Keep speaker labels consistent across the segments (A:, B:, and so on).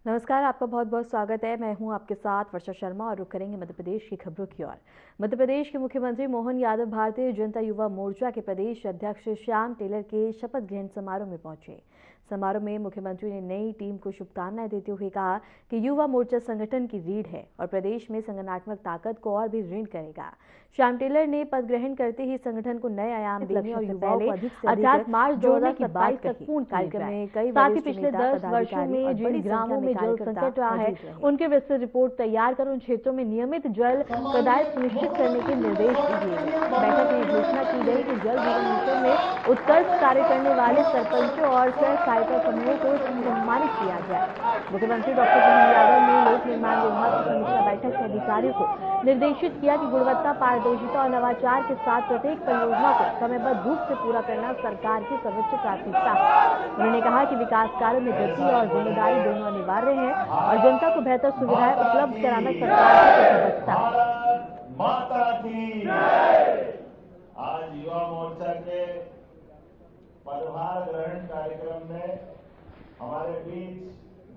A: नमस्कार, आपका बहुत बहुत स्वागत है। मैं हूं आपके साथ वर्षा शर्मा और रुक करेंगे मध्य प्रदेश की खबरों की ओर। मध्य प्रदेश के मुख्यमंत्री मोहन यादव भारतीय जनता युवा मोर्चा के प्रदेश अध्यक्ष श्याम टेलर के शपथ ग्रहण समारोह में पहुंचे। समारोह में मुख्यमंत्री ने नई टीम को शुभकामनाएं देते हुए कहा कि युवा मोर्चा संगठन की रीढ़ है और प्रदेश में संगठनात्मक ताकत को और भी ऋण करेगा। श्याम टेलर ने पद ग्रहण करते ही संगठन को नए आयाम देने और युवाओं को अधिक से अधिक मार्च 2027 तक पूर्ण कार्यक्रम में कई साथ ही पिछले 10 वर्षों में जिन ग्रामों में जल संकट रहा है उनके विस्तृत रिपोर्ट तैयार कर उन क्षेत्रों में नियमित जल प्रदाय सुनिश्चित करने के निर्देश भी दिए गए। बैठक में घोषणा की गई कि जल जीवन मिशन में उत्कृष्ट कार्य करने वाले सरपंचों और स्वयं सहायता समूहों को सम्मानित किया जाए। मुख्यमंत्री डॉक्टर मोहन यादव ने लोक निर्माण विभाग की समीक्षा बैठक में अधिकारियों को निर्देशित किया कि गुणवत्ता, पारदर्शिता और नवाचार के साथ प्रत्येक परियोजना को समयबद्ध रूप से पूरा करना सरकार की सर्वोच्च प्राथमिकता है। उन्होंने कहा कि विकास कार्यों में गति और जिम्मेदारी दोनों अनिवार्य है और जनता को बेहतर सुविधाएं उपलब्ध कराना सरकार की प्राथमिकता है।
B: माता की आज युवा मोर्चा के पदभार ग्रहण कार्यक्रम में हमारे बीच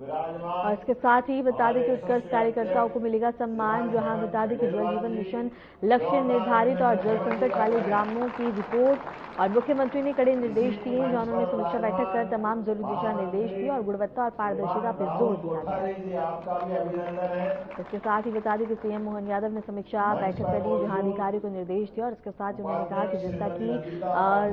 B: विराजमान
A: और इसके साथ ही बता दें कि उत्कृष्ट कार्यकर्ताओं को मिलेगा सम्मान। जहां बता दें कि जल जीवन मिशन लक्ष्य निर्धारित और जल संकट वाले ग्रामों की रिपोर्ट और मुख्यमंत्री ने कड़े निर्देश दिए जहां उन्होंने समीक्षा बैठक कर तमाम जरूरी दिशा निर्देश दिए और गुणवत्ता और पारदर्शिता पर जोर दिया। इसके साथ ही बता दें कि सीएम मोहन यादव ने समीक्षा बैठक कर दी जहां अधिकारियों को निर्देश दिया और इसके साथ उन्होंने कहा कि जनता की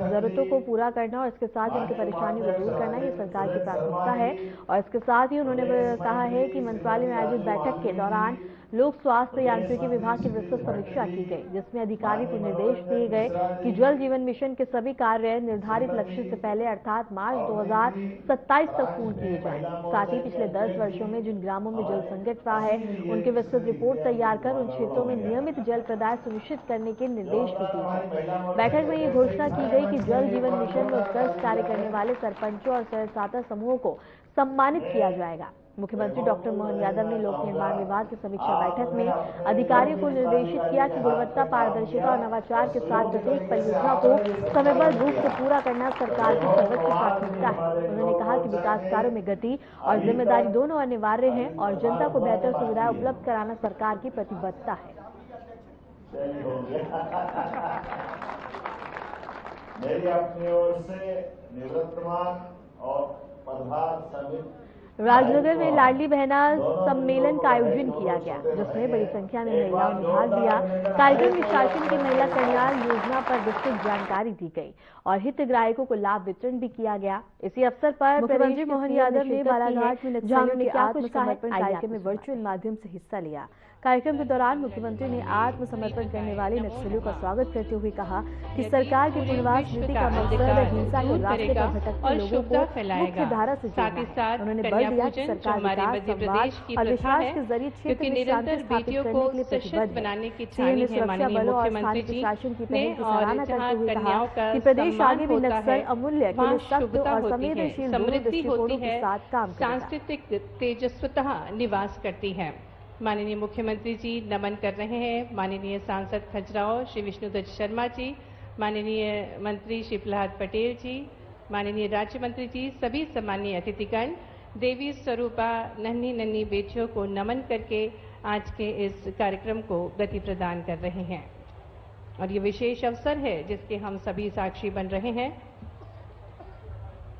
A: जरूरतों को पूरा करना और इसके साथ उनकी परेशानियों को दूर करना ये सरकार की प्राथमिकता है। और इसके साथ ही उन्होंने कहा है कि मंत्रालय में आयोजित बैठक के दौरान लोक स्वास्थ्य यांत्रिकी विभाग की विस्तृत समीक्षा की गई जिसमें अधिकारी को निर्देश दिए गए कि जल जीवन मिशन के सभी कार्य निर्धारित लक्ष्य से पहले अर्थात मार्च 2027 तक पूर्ण किए जाएं। साथ ही पिछले 10 वर्षों में जिन ग्रामों में जल संकट रहा है उनकी विस्तृत रिपोर्ट तैयार कर उन क्षेत्रों में नियमित जल प्रदाय सुनिश्चित करने के निर्देश भी दिए गए। बैठक में ये घोषणा की गई कि जल जीवन मिशन में उत्कृष्ट कार्य करने वाले सरपंचों और स्वयं सहायता समूहों को सम्मानित किया जाएगा। मुख्यमंत्री डॉक्टर मोहन यादव ने लोक निर्माण विभाग की समीक्षा बैठक में अधिकारियों को निर्देशित किया कि गुणवत्ता, पारदर्शिता और नवाचार के साथ प्रत्येक परियोजना को समयबद्ध रूप से पूरा करना सरकार की सर्वोच्च प्राथमिकता है। उन्होंने कहा कि विकास कार्यों में गति और जिम्मेदारी दोनों अनिवार्य है और जनता को बेहतर सुविधाएं उपलब्ध कराना सरकार की प्रतिबद्धता है।
B: मेरी अपनी ओर से निवर्तमान और पदभार समिति
A: राजनगर में लाडली बहना सम्मेलन का आयोजन किया गया जिसमें बड़ी संख्या में महिलाओं ने भाग लिया। कार्यक्रम में शासन की महिला कल्याण योजना पर विस्तृत जानकारी दी गई और हितग्राहियों को लाभ वितरण भी किया गया। इसी अवसर पर मुख्यमंत्री मोहन यादव ने बालाघाट में नक्सलियों के आत्मसमर्पण कार्यक्रम में वर्चुअल माध्यम से हिस्सा लिया। कार्यक्रम के दौरान मुख्यमंत्री ने आत्मसमर्पण करने वाले नक्सलियों का स्वागत करते हुए कहा कि सरकार की पुनर्वास नीति का मकसद हिंसा के रास्ते पर भटकते लोगों को मुख्य धारा से जोड़ना है। उन्होंने बल दिया कि सरकार विकास, संवाद और विश्वास के जरिए क्षेत्र में शांति स्थापित करने के लिए प्रतिबद्ध है। सीएम ने सुरक्षा बलों और स्थानीय प्रशासन की पहल की सराहना करते हुए कहा कि प्रदेश आगे भी नक्सल अमूल्य के लिए सख्त और संवेदनशील दृष्टिकोणों के साथ काम करेगा।
C: सांस्कृतिक तेजस्विता निवास करती है। माननीय मुख्यमंत्री जी नमन कर रहे हैं। माननीय सांसद खजुराहो श्री विष्णुदत्त शर्मा जी, माननीय मंत्री श्री प्रहलाद पटेल जी, माननीय राज्य मंत्री जी, सभी सम्मानीय अतिथिगण देवी स्वरूपा नन्ही नन्ही बेटियों को नमन करके आज के इस कार्यक्रम को गति प्रदान कर रहे हैं और ये विशेष अवसर है जिसके हम सभी साक्षी बन रहे हैं।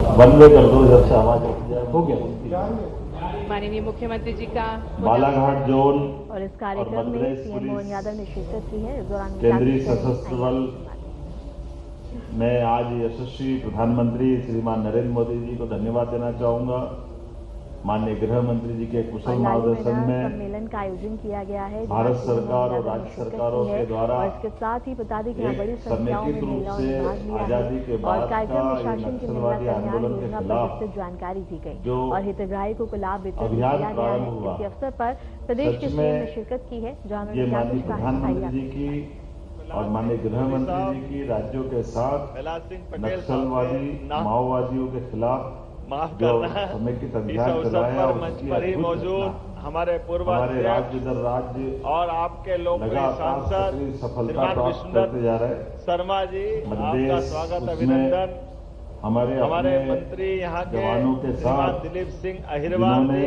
B: बनवे कर दो जब से आवाज हो गया।
C: माननीय मुख्यमंत्री जी का
B: बालाघाट जोन
A: और इस कार्यक्रम में सीएम मोहन यादव ने शिरकत की है। इस दौरान
B: केंद्रीय सशस्त्र बल मैं आज यशस्वी प्रधानमंत्री श्रीमान नरेंद्र मोदी जी को धन्यवाद देना चाहूंगा। माननीय गृह मंत्री जी के कुशल मार्गदर्शन में
A: सम्मेलन का आयोजन किया गया है।
B: भारत सरकार और राज्य सरकारों के द्वारा
A: और इसके साथ ही बता दें कि बड़ी संख्या में महिलाओं ने भाग लिया
B: आजादी के
A: है
B: बाद
A: और कार्यक्रम में शासन की महिला कल्याण
B: आंदोलन के
A: योजना पर
B: खिलाफ
A: विस्तृत जानकारी दी गई
B: जो
A: और हितग्राहियों को लाभ वितरण
B: अभियान
A: किया गया है।
B: प्रारंभ हुआ,
A: इसी अवसर पर प्रदेश के सीएम ने शिरकत की है जहां
B: ये
A: उन्होंने
B: माननीय प्रधानमंत्री जी की और माननीय गृह मंत्री जी की राज्यों के साथ नक्सलवादी माओवादियों के खिलाफ जो समेकित अभियान चलाया
D: पर ही मौजूद हमारे पूर्व
B: हमारे राज्य दर राज्य
D: और आपके लोकप्रिय सांसद
B: सफलता प्राप्त करते जा रहे
D: शर्मा जी, आपका स्वागत अभिनंदन।
B: हमारे
D: मंत्री यहाँ के
B: जवानों के साथ
D: दिलीप सिंह अहिरवाल जी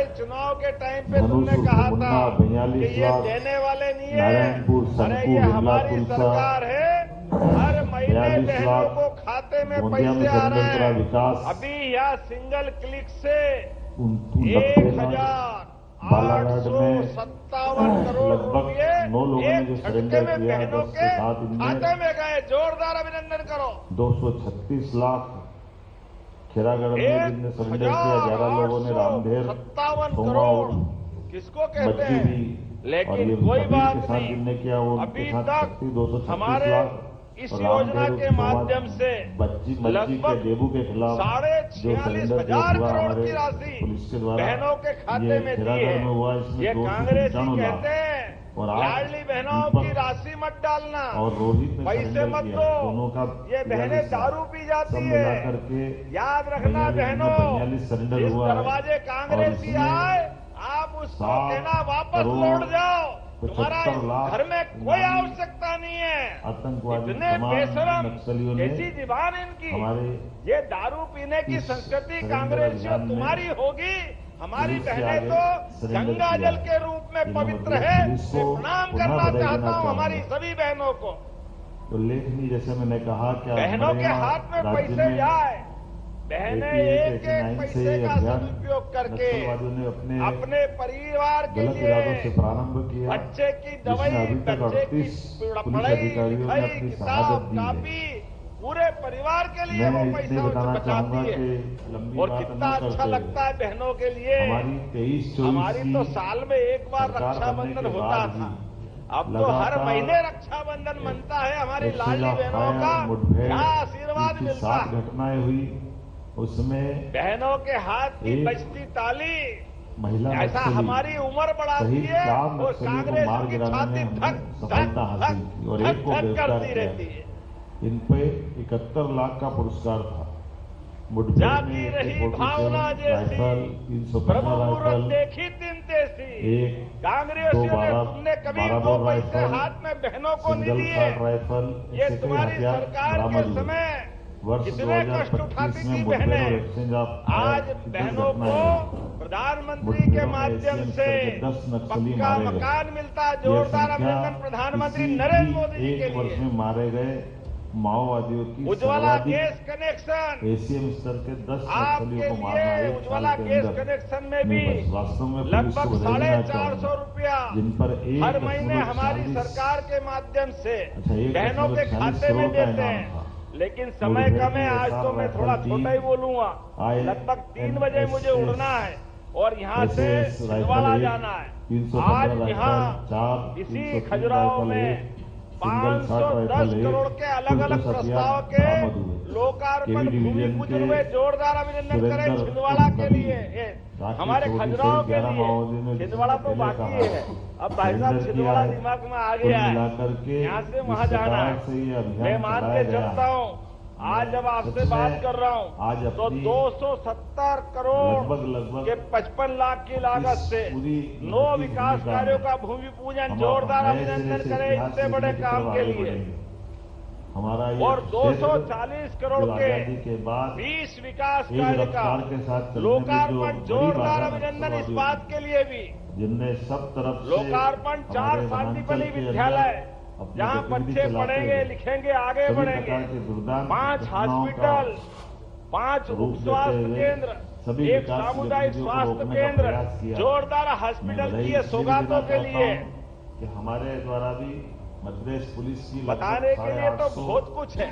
D: अरे चुनाव के टाइम पे तुमने
B: धनुष
D: कहा
B: मुन्ना
D: था
B: 42
D: कि ये
B: लाख,
D: देने वाले नहीं है,
B: नारायणपुर
D: अरे
B: सनपुर
D: ये
B: विमला
D: हमारी
B: तुलसा
D: सरकार है, हर बहनों
B: लाख,
D: को खाते में
B: गोंदिया में
D: पैसे आ रहे
B: सरेंडर करा
D: हैं।
B: विकास,
D: अभी यह सिंगल क्लिक से
B: 90 लाख, बालाघाट में
D: 1,857 करोड़
B: लगभग
D: रुपये
B: 9 लोगों ने
D: एक
B: जो
D: झटके
B: सरेंडर
D: में
B: किया,
D: बहनों
B: 10
D: के
B: से 7 इनमें
D: खाते में गए। जोरदार अभिनंदन करो।
B: 236 लाख, खेरागढ़ में जिनने सरेंडर किया 11 लोगों ने, रामधेर,
D: 1,857
B: सोमा
D: करोड़
B: और
D: किसको कहते
B: बच्ची
D: हैं?
B: भी, और
D: लेकिन
B: ये
D: कोई
B: कबीर
D: बात
B: के साथ
D: नहीं,
B: जिनने किया वो
D: अभी
B: उनके साथ
D: तक
B: 236
D: हमारे
B: लाख,
D: इस
B: और
D: योजना
B: रामधेर,
D: के
B: सोमा,
D: माध्यम से
B: बच्ची के
D: लगभग
B: डेबू के खिलाफ जो
D: 46,500
B: सरेंडर हुआ
D: करोड़
B: हमारे
D: की राशि
B: पुलिस के द्वारा,
D: बहनों के खाते
B: ये
D: में दी
B: खेरागढ़
D: है।
B: में हुआ, इसमें
D: ये
B: 295
D: कांग्रेसी
B: लाख,
D: कहते हैं
B: और आज
D: लाडली बहनों
B: दीपक
D: की राशि मत डालना,
B: और रोहित में
D: पैसे
B: सरेंडर
D: मत
B: किया,
D: दो।
B: दोनों का
D: ये बहनें
B: 42 लाख,
D: दारू पी जाती
B: सब
D: है।
B: मिला करके
D: याद रखना
B: 42
D: बहनों,
B: 42 सरेंडर
D: जिस
B: हुआ है,
D: दरवाजे कांग्रेसी
B: और इसमें
D: आए आप उसको
B: 7
D: कहना वापस
B: करोड़
D: लौट जाओ, तुम्हारा
B: 75 लाख
D: घर में कोई
B: इनामी
D: आवश्यकता नहीं है।
B: आतंकवादी
D: इतने
B: तमाम
D: बेशरम,
B: नक्सलियों ने
D: कैसी जीवान इनकी।
B: हमारे
D: ये दारू पीने की
B: इस
D: संस्कृति
B: सरेंडर
D: कांग्रेसियों
B: अभियान में
D: तुम्हारी होगी, हमारी
B: पुलिस से
D: बहनें
B: आगे
D: तो
B: सरेंडर
D: गंगा
B: किया
D: जल
B: है।
D: के रूप में
B: इन्हें
D: पवित्र
B: मतलब
D: है।
B: पुलिस
D: मैं
B: को
D: प्रणाम
B: पुनः
D: करना
B: बधाई
D: चाहता
B: देना
D: हूँ हमारी
B: चाहूंगा।
D: सभी बहनों को।
B: उल्लेखनीय, जैसे मैंने कहा कि
D: बहनों
B: हमारे
D: के
B: यहाँ
D: हाथ में
B: राज्य
D: पैसे
B: में
D: जाए, बहनें
B: 88,
D: एक एक
B: 89 से
D: पैसे
B: ये
D: का
B: अभियान
D: सदुपयोग करके
B: नक्सलवादियों ने
D: अपने परिवार के
B: गलत इरादों से
D: लिए
B: प्रारंभ किया,
D: बच्चे की
B: जिसमें
D: दवाई,
B: अभी तक
D: बच्चे की
B: 38 पुलिस
D: पढ़ाई
B: अधिकारियों ने
D: लिखाई,
B: अपनी
D: किताब
B: शहादत दी है।
D: कापी पूरे परिवार के लिए वो
B: मैं इतने
D: पैसा
B: बताना चाहूंगा
D: बचाती
B: कि
D: है।
B: लंबी
D: और
B: बात
D: कितना
B: न
D: अच्छा
B: करते
D: लगता है बहनों के लिए।
B: हमारी 23-24
D: हमारी तो
B: की
D: साल में एक बार
B: सरकार बनने
D: रक्षाबंधन
B: के
D: होता
B: बाद
D: था,
B: ही
D: अब तो हर
B: लगातार
D: महीने रक्षाबंधन मनता है। हमारी
B: एक्सचेंज
D: लाडली
B: ऑफ
D: बहनों
B: फायर,
D: का
B: मुठभेड़
D: क्या आशीर्वाद
B: की
D: मिलता
B: 7
D: है।
B: घटनाएं हुई, उसमें
D: बहनों के हाथ की
B: एक
D: बजती ताली
B: महिला
D: ऐसा
B: नक्सली
D: हमारी उम्र बढ़ाती
B: सहित
D: है
B: 4
D: और
B: नक्सलियों को मार
D: कांग्रेस की
B: गिराने में
D: छाती
B: हमने
D: धक
B: सफलता
D: धक
B: हासिल
D: धक
B: की और
D: धक
B: एक को
D: धक
B: गिरफ्तार
D: करती
B: किया।
D: रहती है।
B: इन पे 71 लाख का पुरस्कार था। मुठभेड़
D: जाती
B: में
D: रही
B: AK-47
D: भावना जैसी,
B: राइफल, 315
D: प्रभु मुहूर्त
B: राइफल,
D: देखी दिन तेसी।
B: एक
D: कांग्रेसियों ने
B: 12
D: तुमने कभी
B: 12
D: दो
B: बोर
D: पैसे
B: राइफल,
D: हाथ में बहनों को नहीं
B: सिंगल
D: दिए।
B: शॉट राइफल,
D: ये
B: ऐसे कई
D: तुम्हारी
B: हथियार
D: सरकार के
B: बरामद हुए।
D: समय
B: वर्ष
D: कितने कष्ट
B: 2025
D: उठाती
B: में
D: थी
B: मुठभेड़ और
D: बहनें।
B: एक्सचेंज ऑफ
D: आज
B: फायर की 10
D: बहनों
B: घटनाएं
D: को
B: हुई।
D: प्रधानमंत्री के
B: मुठभेड़ों में
D: माध्यम
B: ACM
D: से
B: स्तर के 10 नक्सली
D: पक्का
B: मारे गए।
D: मकान मिलता है।
B: यह
D: जोरदार
B: संख्या
D: अभिनंदन प्रधानमंत्री
B: इसी
D: नरेंद्र मोदी जी
B: एक
D: के
B: वर्ष
D: लिए।
B: में मारे गए माओवादियों की
D: उज्ज्वला
B: सर्वाधिक
D: गैस कनेक्शन
B: ACM स्तर के 10
D: आपके
B: नक्सलियों को मारना
D: लिए
B: एक
D: उज्ज्वला
B: साल के
D: गैस
B: अंदर
D: कनेक्शन में भी
B: नहीं, बस वास्तव में पुलिस
D: लगभग
B: को बधाई देना
D: 450
B: चाहूंगा,
D: रुपया
B: जिन पर
D: हर महीने
B: 1.40
D: हमारी सरकार के माध्यम से
B: अच्छा, 1.40
D: बहनों के खाते में
B: करोड़ का
D: देते
B: इनाम
D: हैं।
B: था।
D: लेकिन समय
B: मुठभेड़
D: कम है,
B: में
D: आज तो मैं थोड़ा
B: राइफल
D: छोटा ही बोलूंगा।
B: INS
D: लगभग 3 बजे मुझे उड़ना है और यहाँ से
B: SS
D: छिंदवाड़ा
B: राइफल
D: जाना है।
B: 315
D: आज
B: राइफल,
D: यहाँ
B: 4
D: इसी
B: 303
D: खजुराहो
B: राइफल,
D: में
B: 1 सिंगल शॉट
D: 510
B: राइफल,
D: करोड़ के अलग अलग
B: कुल 10
D: प्रस्ताव
B: हथियार
D: के
B: बरामद हुए।
D: लोकार्पण
B: केवी
D: भूमि
B: डिवीजन
D: पूजन
B: के
D: हुए। जोरदार अभिनंदन करें
B: सुरेंद्र
D: छिंदवाड़ा के
B: उर्फ
D: लिए।
B: राकेश
D: हमारे
B: चौधरी
D: खजुराहो
B: सहित
D: के
B: 11 माओवादियों ने
D: लिए छिंदवाड़ा तो
B: पहले
D: बाकी
B: कहा
D: है। अब भाई साहब
B: सरेंडर
D: छिंदवाड़ा
B: किया है।
D: दिमाग में आ
B: कुल
D: गया है,
B: मिलाकर के
D: यहाँ से
B: जिस
D: वहां जाना
B: प्रकार
D: है।
B: से ये
D: मैं
B: अभियान
D: मान
B: चलाया
D: के
B: गया
D: चलता
B: है,
D: हूँ। आज जब आपसे
B: सच में
D: बात कर रहा हूँ
B: आज
D: तो
B: अपनी
D: 270 करोड़
B: लगभग
D: के 55 लाख की लागत
B: इस
D: से
B: पूरी
D: 9
B: भर्ती
D: विकास
B: भूमिका
D: कार्यों
B: में
D: का भूमि पूजन।
B: हम
D: जोरदार
B: नए सिरे
D: अभिनंदन
B: से
D: करें
B: इतिहास
D: इतने बड़े
B: लिखने की
D: काम
B: तरफ
D: के
B: आगे
D: लिए।
B: बढ़ेंगे। हमारा ये
D: और
B: क्षेत्र
D: 240 करोड़
B: जो
D: के
B: आजादी के बाद
D: 20 विकास
B: एक
D: कार्य का
B: रफ्तार के साथ चलने में जो
D: लोकार्पण।
B: बड़ी
D: जोरदार
B: बाधा
D: अभिनंदन इस
B: नक्सलवादियों
D: बात के लिए भी।
B: जिनने सब तरफ से
D: लोकार्पण 4
B: हमारे
D: शांतिपली
B: वनांचल के
D: विद्यालय
B: अंदर अपनी
D: जहां
B: गतिविधि
D: बच्चे
B: चलाते
D: पढ़ेंगे
B: हुए
D: लिखेंगे आगे
B: सभी
D: बढ़ेंगे।
B: प्रकार के दुर्दांत
D: 5
B: घटनाओं का
D: हॉस्पिटल, 5
B: रूप
D: उप स्वास्थ्य
B: देते हुए
D: केंद्र,
B: सभी
D: एक
B: विकास
D: सामुदायिक
B: गतिविधियों को
D: स्वास्थ्य
B: रोकने का
D: केंद्र।
B: प्रयास किया।
D: जोरदार
B: मैं
D: हॉस्पिटल
B: बधाई
D: किए
B: इसलिए
D: सौगातों
B: देना
D: के
B: चाहता
D: लिए।
B: हूं कि हमारे द्वारा भी मध्य प्रदेश पुलिस की
D: बताने के लिए तो बहुत कुछ है,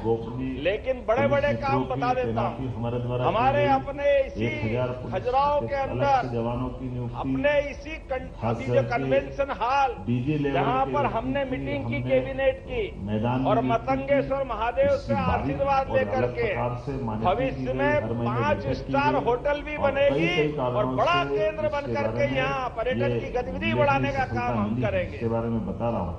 D: लेकिन बड़े बड़े काम बता देता हूं। हमारे अपने इसी खजुराहो के अंदर
B: जवानों की
D: अपने इसी अभी जो कन्वेंशन हॉल जहां पर हमने मीटिंग की कैबिनेट की और मतंगेश्वर महादेव से आशीर्वाद लेकर के भविष्य में 5 स्टार होटल भी बनेगी और बड़ा केंद्र बन करके यहाँ पर्यटन की गतिविधि बढ़ाने का काम हम करेंगे।
B: इसके बारे में बता रहा हूँ,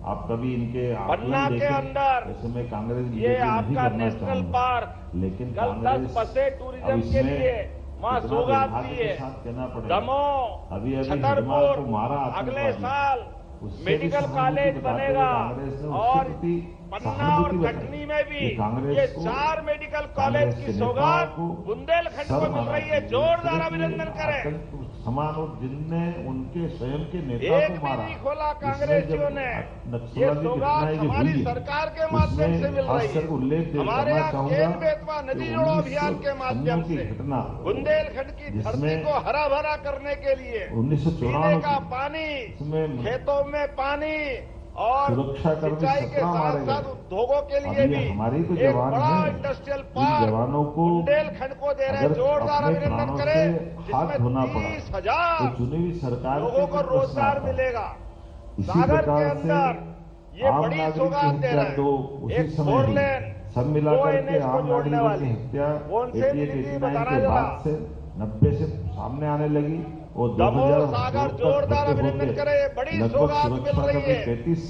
B: आप कभी इनके
D: पन्ना के अंदर
B: जैसे मैं कांग्रेस
D: ये आपका नेशनल पार्क,
B: लेकिन
D: कल 10 बसें टूरिज्म के लिए वहाँ सौगात भी है। दमोह, छतरपुर, अगले साल मेडिकल कॉलेज बनेगा और पन्ना और
B: सहानुभूति बताई
D: कटनी में भी
B: कि कांग्रेस
D: ये
B: को,
D: 4 मेडिकल
B: कांग्रेस
D: कॉलेज
B: के
D: की
B: नेताओं
D: सौगात
B: को
D: बुंदेलखंड
B: सब
D: को मिल
B: आना
D: रही है।
B: चाहिए।
D: जोरदार
B: सिर्फ ये
D: अभिनंदन करें।
B: आतंक समान और जिनने उनके स्वयं के नेता
D: एक
B: को
D: भी
B: मारा,
D: नहीं खोला
B: इसमें
D: कांग्रेसियों
B: जब
D: ने। ये
B: नक्सलवादी
D: सौगात
B: घटनाएं जो
D: हमारी
B: हुई है,
D: सरकार के माध्यम से
B: उसमें
D: मिल रही
B: खासकर
D: है।
B: उल्लेख
D: हमारे
B: करना
D: यहाँ
B: चाहूंगा
D: केन बेतवा
B: कि
D: नदी जोड़ो अभियान के माध्यम
B: 1996
D: से
B: की घटना,
D: बुंदेलखंड की धरती
B: जिसमें
D: को हरा भरा करने के लिए
B: 1994
D: पीने का
B: की,
D: पानी,
B: इसमें
D: खेतों में पानी और
B: सुरक्षाकर्मी
D: सिंचाई के
B: 17 मारे
D: साथ साथ
B: गए।
D: उद्योगों के लिए
B: अब
D: भी
B: ये हमारी तो
D: एक
B: जवान
D: बड़ा
B: हैं।
D: इंडस्ट्रियल
B: इन
D: पार्क
B: जवानों को
D: बुंदेलखंड को दे रहे।
B: अगर
D: जोरदार
B: अपने
D: अभिनंदन
B: प्राणों
D: करें,
B: से हाथ
D: जिसमें
B: धोना पड़ा
D: 30,000
B: तो चुनी हुई सरकार
D: लोगों
B: के
D: को
B: ऊपर प्रश्न
D: रोजगार
B: आता है।
D: मिलेगा।
B: इसी
D: सागर के
B: प्रकार से
D: अंदर ये
B: आम
D: बड़ी
B: नागरिक की
D: सौगात दे
B: हत्या
D: रहे
B: तो
D: हैं।
B: उसी
D: एक
B: समय
D: 4
B: हुई।
D: लेन
B: सब
D: दो
B: मिलाकर के
D: NH को
B: आम
D: जोड़ने
B: नागरिकों
D: वाली
B: की हत्या
D: कौन से
B: 88,
D: मिली थी
B: 89
D: बताना
B: के
D: जरा।
B: बाद से 90 से सामने आने लगी और
D: दमोह
B: 2002
D: सागर
B: तक
D: जोरदार
B: होते
D: अभिनंदन
B: होते
D: करें। ये बड़ी
B: लगभग
D: सौगात मिल
B: सुरक्षा
D: रही
B: कर्मी
D: है।
B: 33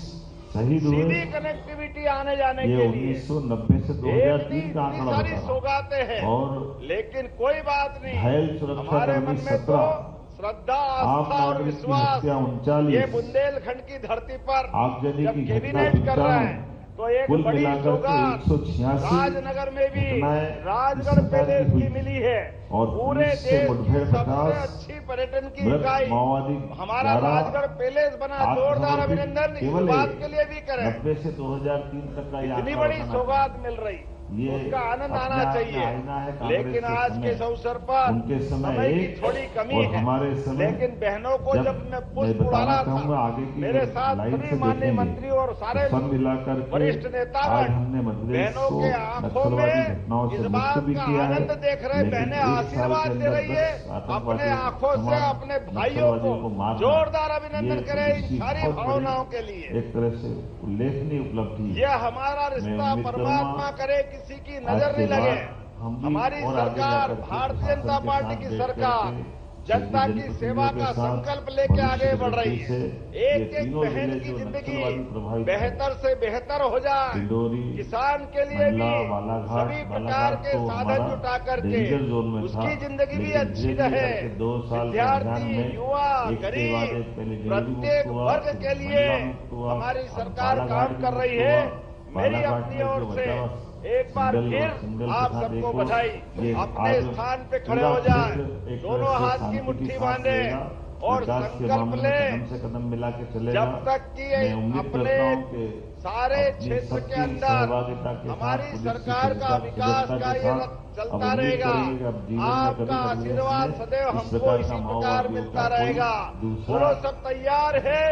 B: शहीद हुए।
D: सीधी कनेक्टिविटी आने जाने
B: ये
D: के लिए
B: 1990 से
D: एक
B: 2003 का
D: इतनी
B: आंकड़ा
D: सारी
B: बता रहा।
D: सौगातें हैं,
B: और
D: लेकिन कोई बात नहीं।
B: घायल सुरक्षा
D: हमारे
B: कर्मी
D: मन में तो
B: 17,
D: श्रद्धा,
B: आम
D: आस्था और
B: नागरिक की
D: विश्वास।
B: हत्या 39,
D: ये बुंदेलखंड की धरती पर
B: आगजनी
D: जब
B: की घटना
D: कैबिनेट कर रहे
B: 95,
D: हैं तो एक
B: कुल
D: बड़ी
B: मिलाकर के
D: सौगात
B: 186
D: राजनगर में भी
B: घटनाएं
D: राजगढ़
B: इस सरकार
D: पैलेस
B: की हुई
D: की मिली है।
B: और
D: पूरे
B: पुलिस से
D: देश की
B: मुठभेड़
D: सबसे
B: 50,
D: अच्छी पर्यटन की
B: मृत
D: इकाई
B: माओवादी
D: हमारा
B: 11,
D: राजगढ़ पैलेस बना। जोरदार अभिनंदन इस
B: केवल
D: बात के लिए भी करें।
B: 90 से 2003 तक का ये
D: इतनी
B: आंकड़ा
D: बड़ी
B: बताना
D: सौगात मिल रही,
B: ये
D: उसका आनंद
B: अपने
D: आना
B: आप में
D: चाहिए।
B: आईना है कांग्रेस
D: लेकिन
B: के
D: आज
B: समय।
D: के इस अवसर पर
B: उनके समय
D: की
B: एक
D: थोड़ी कमी
B: और
D: है।
B: हमारे समय
D: लेकिन बहनों को जब मैं पुष्प
B: बताना
D: उड़ा रहा
B: चाहूंगा
D: था,
B: आगे की
D: मेरे साथ
B: लाइन
D: सभी
B: से
D: माननीय
B: देखेंगे
D: मंत्री और सारे
B: तो सब मिलाकर के
D: वरिष्ठ
B: आज
D: नेतागण
B: हमने मध्य प्रदेश
D: बहनों
B: को
D: के आंखों
B: नक्सलवादी
D: में
B: घटनाओं
D: इस
B: से
D: बात
B: मुक्त भी
D: का
B: किया है।
D: आनंद देख रहे।
B: लेकिन
D: बहनें
B: एक साल
D: आशीर्वाद
B: के
D: दे
B: अंदर
D: रही है
B: 10
D: अपने
B: आतंकवादियों
D: आंखों से
B: समान
D: अपने भाइयों को।
B: नक्सलवादियों मारना,
D: जोरदार अभिनंदन
B: ये
D: करें इन
B: इसकी
D: सारी
B: बहुत बड़ी
D: भावनाओं के लिए।
B: एक तरह से उल्लेखनीय उपलब्धि है।
D: यह हमारा रिश्ता
B: उम्मीद
D: परमात्मा
B: करूंगा
D: करे, किसी की
B: आज
D: नजर
B: के
D: नहीं लगे।
B: बाद हम भी
D: हमारी
B: और आगे
D: सरकार
B: जाकर के
D: भारतीय
B: प्रशासन
D: जनता
B: के
D: पार्टी
B: साथ
D: की
B: बैठ
D: सरकार
B: करके
D: जनता की
B: जनप्रतिनिधियों
D: सेवा
B: के
D: का
B: साथ
D: संकल्प लेके आगे
B: भविष्य
D: बढ़ रही
B: दृष्टि
D: है।
B: से ये
D: एक एक
B: तीनों
D: बहन
B: जिले
D: की
B: जो
D: जिंदगी
B: नक्सलवादी प्रभावित हैं,
D: बेहतर से बेहतर हो जाए।
B: डिंडोरी,
D: किसान के लिए भी
B: मंडला, बालाघाट,
D: सभी प्रकार के
B: तो
D: साधन
B: हमारा
D: जुटा करके
B: डेंजर जोन में था।
D: उसकी जिंदगी भी
B: लेकिन
D: अच्छी
B: धीरे-धीरे
D: रहे।
B: करके 2 साल के
D: विद्यार्थी,
B: अभियान में
D: युवा,
B: एक के बाद
D: गरीब,
B: एक पहले डिंडोरी
D: प्रत्येक
B: मुक्त हुआ,
D: वर्ग
B: फिर
D: के लिए
B: मंडला मुक्त हुआ,
D: हमारी
B: अब
D: सरकार
B: बालाघाट
D: काम
B: भी
D: कर
B: मुक्त
D: रही
B: हुआ।
D: है। मेरी
B: बालाघाट
D: अपनी
B: में
D: ओर
B: जो
D: से
B: बचा
D: एक बार
B: सिंगल
D: फिर
B: और सिंगल
D: आप
B: के साथ
D: सबको
B: देखो,
D: बधाई।
B: ये
D: अपने
B: आज
D: स्थान पे खड़े
B: पूरा
D: हो जाए,
B: क्षेत्र एक
D: दोनों
B: तरह से
D: हाथ की
B: शांति
D: मुट्ठी
B: सांस
D: बांधे
B: लेगा,
D: और
B: विकास के
D: संकल्प
B: मामले
D: ले।
B: में कदम से कदम मिला के चलेगा।
D: जब तक कि
B: मैं उम्मीद
D: अपने
B: करता हूं कि
D: सारे
B: अपनी
D: क्षेत्र के
B: सबकी
D: अंदर
B: सहभागिता के साथ
D: हमारी
B: पुलिस की
D: सरकार का
B: सजगता
D: विकास का
B: के
D: ये
B: साथ
D: रथ
B: अब
D: चलता
B: उम्मीद
D: रहेगा।
B: करेंगे कि अब जीवन में
D: आपका
B: कभी
D: आशीर्वाद सदैव
B: इस
D: हमको
B: प्रकार
D: इसी
B: का
D: प्रकार
B: माओवादियों
D: मिलता
B: का कोई
D: रहेगा।
B: दूसरा
D: बोलो सब तैयार है।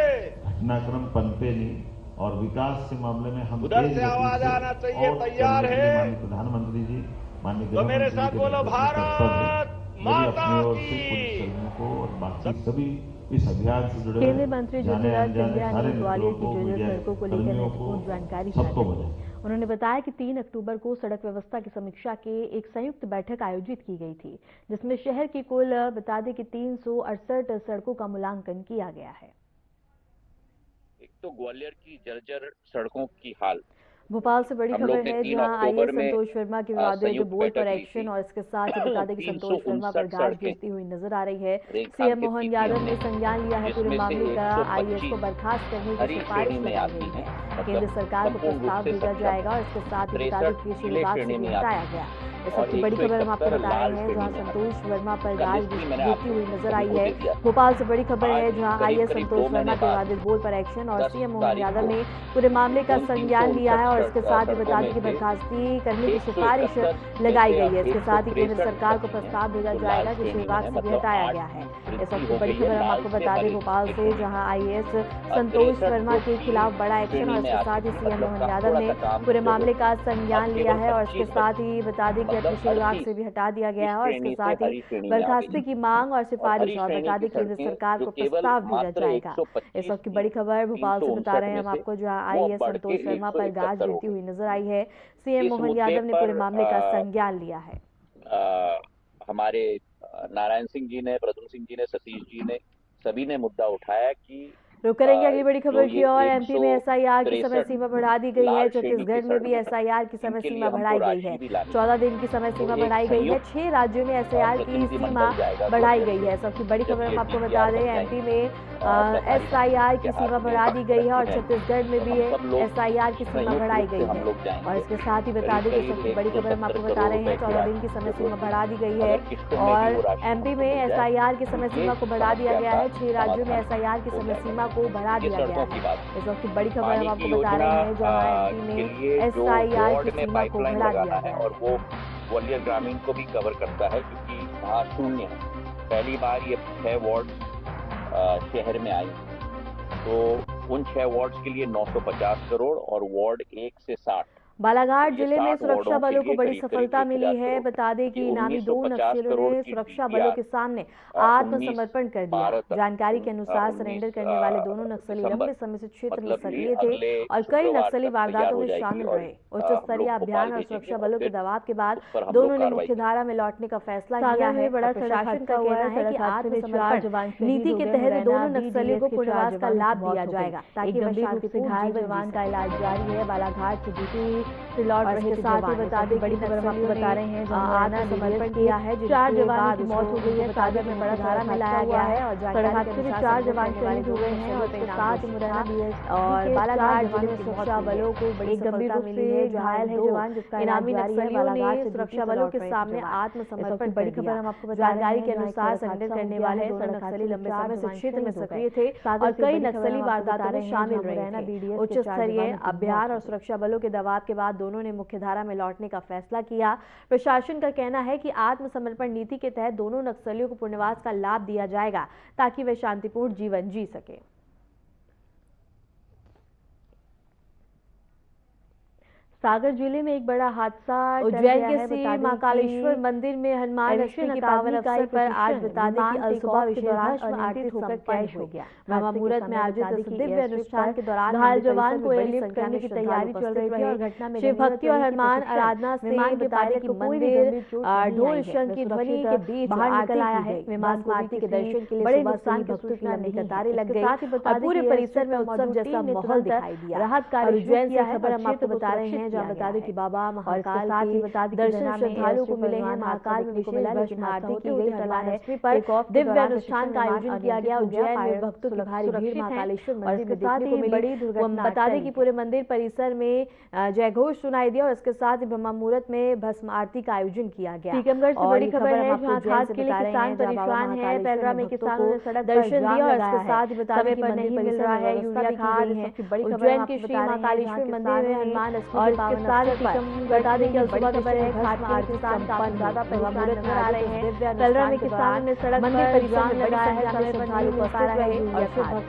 B: घटनाक्रम पनपे नहीं और विकास के मामले में हम
D: उधर
B: तेज
D: से
B: गति
D: आवाज आना चाहिए,
B: और
D: तैयार
B: चलने के लिए
D: है।
B: माननीय प्रधानमंत्री जी, माननीय
D: तो मेरे
B: गृह
D: साथ
B: मंत्री
D: बोलो
B: के नेतृत्व में तत्पर हैं।
D: भारत
B: मेरी
D: माता
B: अपनी ओर से
D: की।
B: पुलिसकर्मियों को और बाकी सभी इस अभियान से जुड़े
A: केंद्रीय मंत्री
B: जाने
A: ज्योतिरादित्य
B: अनजाने
A: सिंधिया
B: सारे
A: ने ग्वालियर
B: मित्रों
A: की
B: को,
A: जर्जर
B: मीडिया
A: सड़कों को लेकर
B: कर्मियों
A: महत्वपूर्ण
B: को,
A: जानकारी
B: सबको
A: साझा
B: बधाई।
A: की। उन्होंने बताया कि 3 अक्टूबर को सड़क व्यवस्था की समीक्षा के एक संयुक्त बैठक आयोजित की गई थी, जिसमें शहर की कुल बता दें कि 368 सड़कों का मूल्यांकन किया गया है।
E: एक तो ग्वालियर की जर्जर सड़कों की हाल।
A: भोपाल से बड़ी खबर है, जहां आईएएस संतोष वर्मा की विवादित बोर्ड पर एक्शन और इसके साथ ही बता दें कि संतोष वर्मा पर गाज गिरती हुई नजर आ रही है। सीएम मोहन यादव ने संज्ञान लिया है पूरे मामले का। आईएएस को बर्खास्त करने की सिफारिश लगाई गई है। केंद्र सरकार को प्रस्ताव भेजा जाएगा और इसके साथ ही बता दें कि श्रीनिवास से भी हटाया गया। इस वक्त की बड़ी खबर हम आपको बता रहे हैं, जहां संतोष वर्मा पर गाज गिरती हुई नजर आई है। भोपाल से बड़ी खबर है, जहां आईएएस संतोष वर्मा के विवादित बोर्ड पर एक्शन और सीएम मोहन यादव ने पूरे मामले का संज्ञान लिया है और इसके साथ ही बता दें कि बर्खास्ती करने की सिफारिश लगाई गई है। इसके साथ ही केंद्र सरकार को प्रस्ताव भेजा जाएगा कि श्रीनिवास से भी हटाया गया है। इस वक्त की बड़ी खबर हम आपको बता दें भोपाल से, जहां आईएएस संतोष वर्मा के खिलाफ बड़ा एक्शन और इसके साथ ही सीएम मोहन यादव ने पूरे मामले का संज्ञान लिया है और इसके साथ ही बता दें कि कृषि विभाग से भी हटा दिया गया है और इसके साथ ही बर्खास्ती की मांग और सिफारिश और बता दें केंद्र सरकार को प्रस्ताव भेजा जाएगा। इस वक्त की बड़ी खबर भोपाल से बता रहे हैं हम आपको, जहां आईएएस संतोष वर्मा पर गाज गिरती हुई नजर आई है। सीएम मोहन यादव ने पूरे मामले का संज्ञान लिया है।
E: हमारे नारायण सिंह जी ने, प्रद्युम्न सिंह जी ने, सतीश जी ने, सभी ने मुद्दा उठाया कि
A: रुक करेंगे अगली बड़ी खबर की ओर। एमपी में एसआईआर की समय सीमा बढ़ा दी गई है। छत्तीसगढ़ में भी एसआईआर की समय सीमा बढ़ाई गई है। 14 दिन की समय सीमा बढ़ाई गई है। 6 राज्यों में एसआईआर की सीमा बढ़ाई गई है। सबसे बड़ी खबर हम आपको बता दें, एमपी में एसआईआर की सीमा बढ़ा दी गई है और छत्तीसगढ़ में भी एसआईआर की सीमा बढ़ाई गई है। और इसके साथ ही बता दें कि सबसे बड़ी खबर हम आपको बता रहे हैं, 14 दिन की समय सीमा बढ़ा दी गई है और एमपी में एसआईआर की समय सीमा को बढ़ा दिया गया है। 6 राज्यों में एसआईआर की समय सीमा को बढ़ा दिया गया है। इस वक्त की बड़ी खबर हम आपको बता रहे हैं, जहां एमपी में एसआईआर की सीमा को बढ़ा दिया गया है
E: और वो ग्वालियर ग्रामीण को भी कवर करता है, क्योंकि वहाँ शून्य है। पहली बार ये 6 वार्ड शहर में आई, तो उन 6 वार्ड्स के लिए 950 करोड़ और वार्ड 1 से 60।
A: बालाघाट जिले में सुरक्षा बलों को बड़ी सफलता मिली है। बता दें कि इनामी 2 नक्सलियों ने सुरक्षा बलों के सामने आत्मसमर्पण कर दिया। जानकारी के अनुसार सरेंडर करने वाले दोनों नक्सली लंबे समय से क्षेत्र में सक्रिय थे और कई नक्सली वारदातों में शामिल रहे। उच्च स्तरीय अभियान और सुरक्षा बलों के दबाव के बाद दोनों ने मुख्यधारा में लौटने का फैसला किया है। बड़ा प्रशासन का कहना है कि आत्मसमर्पण नीति के तहत दोनों नक्सलियों को पुनर्वास का लाभ दिया जाएगा ताकि वे शांतिपूर्ण जीवन का इलाज जारी है। बालाघाट से ड्यूटी से लौट रहे थे साथ ही बता दें बड़ी खबर हम आपको बता रहे हैं, जहां आत्मसमर्पण किया है, चार जवानों की मौत हो गई है। सागर में बड़ा धारा में लाया गया है और सड़क हादसे में 4 जवान शहीद हो गए हैं और इसके साथ मुरैना और बालाघाट जिले में सुरक्षा बलों को बड़ी गंभीर मिली है। घायल है जवान जिसका इनामी नक्सलियों ने सुरक्षा बलों के सामने आत्मसमर्पण बड़ी खबर हम आपको जानकारी के अनुसार सरेंडर करने वाले दोनों नक्सली लंबे समय से क्षेत्र में सक्रिय थे और कई नक्सली वारदातों में शामिल रहे थे। उच्च स्तरीय अभियान और सुरक्षा बलों के दबाव के बाद दोनों ने मुख्यधारा में लौटने का फैसला किया। प्रशासन का कहना है कि आत्मसमर्पण नीति के तहत दोनों नक्सलियों को पुनर्वास का लाभ दिया जाएगा ताकि वे शांतिपूर्ण जीवन जी सके। सागर जिले में एक बड़ा हादसा उज्जैन के श्री महाकालेश्वर मंदिर में हनुमान अष्टमी के पावन अवसर पर आज बता दें कि अलसुबह विशेष आरती होकर कैश हो गया। ब्रह्म मुहूर्त में आयोजित इस दिव्य अनुष्ठान के दौरान घायल जवान को एयरलिफ्ट करने की तैयारी चल रही थी और घटना में शिव भक्ति और हनुमान आराधना से बता दें कि मंदिर ढोल शंख की ध्वनि के बीच बाहर निकल आया है। विमान आरती के दर्शन के लिए बड़े नुकसान के भक्तों की लंबी कतारें लग गई और पूरे परिसर में उत्सव जैसा माहौल दिखाई दिया। राहत कार्य उज्जैन से खबर हम आपको बता रहे हैं, जहां बता दें कि बाबा महाकाल के दर्शन श्रद्धालुओं को मिले हैं। महाकाल में विशेष भस्म आरती की गई। हनुमाष्टमी पर दिव्य अनुष्ठान का आयोजन किया गया। उज्जैन में भक्तों की भारी भीड़ महाकालेश्वर मंदिर में देखने को मिली। बता दें कि पूरे मंदिर परिसर में जयघोष सुनाई दिया और इसके साथ ही ब्रह्म मुहूर्त में भस्म आरती का आयोजन किया गया। टीकमगढ़ से बड़ी खबर है, जहां खाद के लिए किसान परेशान है। पेलरा में किसानों ने सड़क दर्शन दिया और इसके साथ ही बता दें कि मंदिर नहीं मिल रहा है यूरिया खाद है। उज्जैन के श्री महाकालेश्वर मंदिर में हनुमान अष्टमी के पावन बता दें कि सुबह खबर है घाट में किसान काफी ज्यादा परेशान नजर आ रहे हैं। पेलरा में किसानों ने सड़क मंदिर परिवहन लगाया है, समय पर नहीं मिल पा रहा है यूरिया खाद।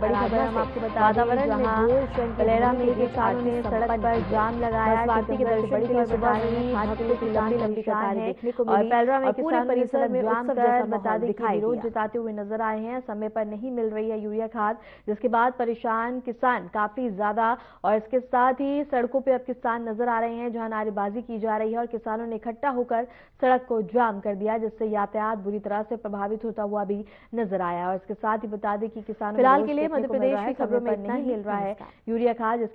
A: बड़ी खबर हम आपको बता दें, जहां पेलरा में किसानों ने सड़क पर जाम लगाया। आरती के दर्शन के लिए सुबह ही भक्तों की लंबी कतारें देखने को मिली और पेलरा में पूरे परिसर में जाम कर बता दें कि विरोध जताते हुए नजर आए हैं। समय पर नहीं मिल रही है यूरिया खाद, जिसके बाद परेशान किसान काफी ज्यादा और इसके साथ ही सड़कों पर अब किसान नजर आ रहे हैं, जहां नारेबाजी की जा रही है और किसानों ने इकट्ठा होकर सड़क को जाम कर दिया, जिससे यातायात बुरी तरह से प्रभावित होता हुआ भी नजर आया। और इसके साथ ही बता दें कि किसानों फिलहाल के लिए मध्य प्रदेश की खबरों में इतना ही मिल रहा है यूरिया खाद।